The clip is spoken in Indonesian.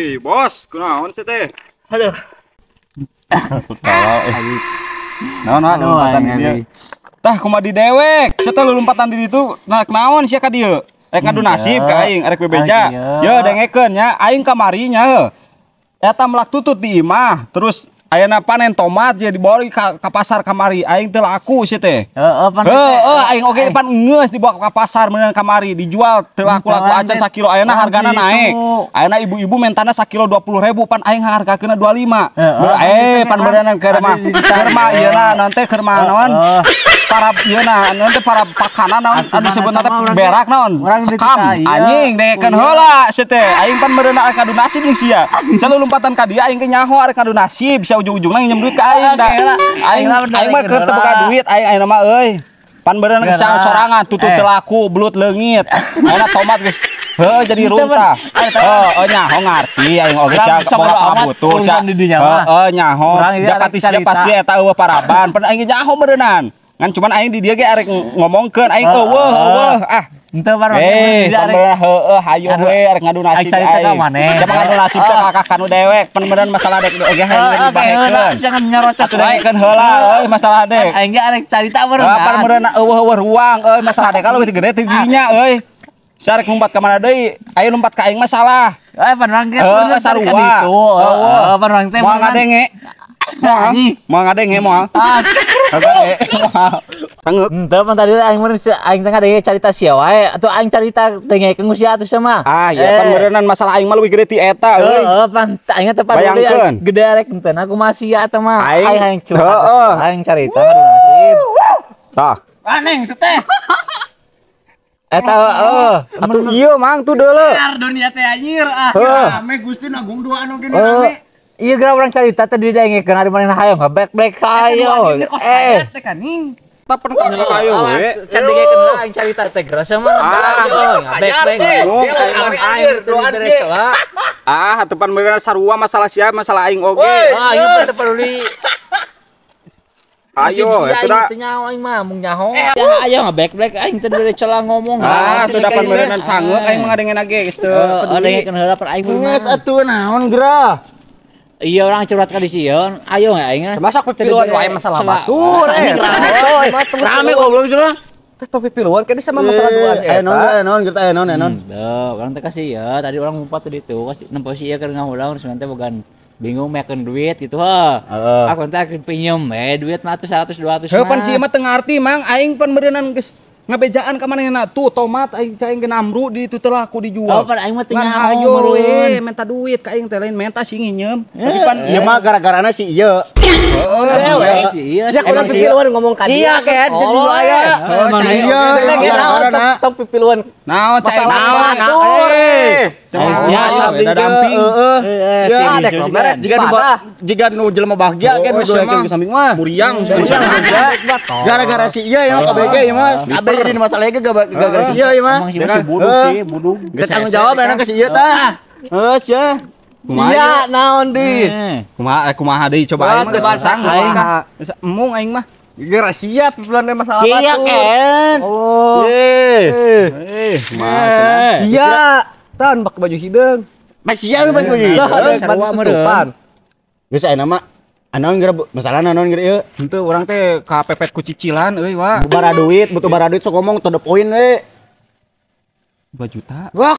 Wih, bos, kunaon sih teh? Aduh. Naon lompatan di dieu. Tah kumaha di dewek. Saya teh lompatan di ditu naon sia ka dieu? Rek ngadu nasib ka aing, arek bebeja. Ye dengekeun nya, aing kamari nya heuh. Eta melak tutut di imah, terus ayeuna panen tomat jadi dibawa ka pasar kamari. Aing teu laku sia teh. Aing oge pan geus dibawa ka pasar meunang kamari dijual teu laku-laku acan sakilo. Ayeuna hargana naik. Ayeuna ibu-ibu mentana sakilo 20.000 pan aing hargakeuna 25. Pan beureunan keur mah. Keur mah ieuna nanti keur mah naon? Para ieuna nanti para pakana naon anu disebutna teh berak naon? Sekam. Anjing dengekeun heula sia teh. Aing pan beureunan arek ngadu nasib jeung sia. Selalu lompatan ka dieu aing ge nyaho arek ngadu nasib. Ujung-ujungna nginjem duit ka aing da. Aing mah keur teu boga duit aing mah euy. Pan beureunan geus sorangan tutut teu laku, belut leungit. Ayeuna tomat geus jadi runtah. Nyaho ngarti aing oge sia boga pangabutuh sia. Nyaho. Japati sia pasti eta eueuh paraban. Pan aing nyaho beureunan. Ngan cuman aing di dieu ge arek ngomongkeun aing eueuh henteu baru hayu we arek ngadu nasib aing. Jangan ngadu nasib teh kakak kanu dewek, penemenan masalah dek oge hayang dibahekeun. Jangan nyarocos we. Dengekeun heula euy masalah dek. Aing ge arek carita beureunan. Pan meureunna eueuh ruang euy masalah dek kalau gede teh dinya euy. Sarek lompat ka mana deui? Aya lompat ka aing masalah. Pan urang ge sarua. Pan urang teh moal ngadenge. Moal ngadenge moal. Henteu pan tadi aing teh ngadenge carita sia wae atuh aing carita dengekeun sia atuh sama. Ya pan beureunan masalah aing mah leuwih gede ti eta euy. Pan aing teh pan gede arek henteu aku masih atuh mah. Aing curhat. Aing carita ngadu nasib. Tah. Aneng seteh. Eta atuh ieu mang tuh deuleu. Dunia teh anjir rame Gusti nanggung dua anu gini rame. Iya geura urang carita teh didengekeun ari manehna hayang back hayo. Teh kaning. Tapen ka hayo we. Can dengekeun aing carita teh geura sama. Back. Atuh pan beureunan sarua masalah sia masalah aing oge. Ieu teh peduli. Ayo, itu dah. Nyaho aing mah mung nyaho. Ayo back aing teh deui celah ngomong. Teu dapan beureunan sangeuk aing mah ngadengeun age geus teu. Dengekeun heula per aing. Geus atuh naon geura? Iya orang curhat ka di sieun. Ayo aing. Masak pipiluan wae masalah batur. Rame goblok cenah. Teh topi pipiluan kan sama masalah duaan eta. Naon kita naon. Orang teh kasih ya. Tadi orang ngumpet di ditu kasih nempo si ieu keur ngahulang terus nanti bogan bingung mekeun duit gitu aku teh pinjem duit mah 100 200 mah. Pan si mah teu ngarti mang aing pan beureunan geus ngabejaan ka manehna tuh tomat aing genamru di itu teh laku dijual. Pan aing mah teu nyaho meureun minta duit ka aing teh lain minta si nginjem. Tapi pan ieu mah gara-garana si ieu. Sia urang pipiluan ngomong ka dia. Sia kan jadi aya. Iya. Tong pipiluan. Naon cai naon. Sia damping. Ya ada beres jika nu jelema bahagia kan nu dolekeun ke samping mah. Muriang. Gara-gara si ieu ya KBG mah. Jadi masalah ge gara-gara si ieu mah. Si budug. Geus tanggung jawab enak ke si ieu tah. Ya. Iya, naon di? Kumaha deui coba aing mah sanggup aing. Emung aing mah. Geura siap pipiluan masalah batu. Iya kan. Iya. Tan pakai baju hideung. Masih sia baju hideung. Sarua meureun. Geus aya nama anaon geura masalah naon geura ieu? Henteu urang teh kapepet ku cicilan euy wa. Butuh bara duit sok ngomong to the point we. 2 juta. Wah.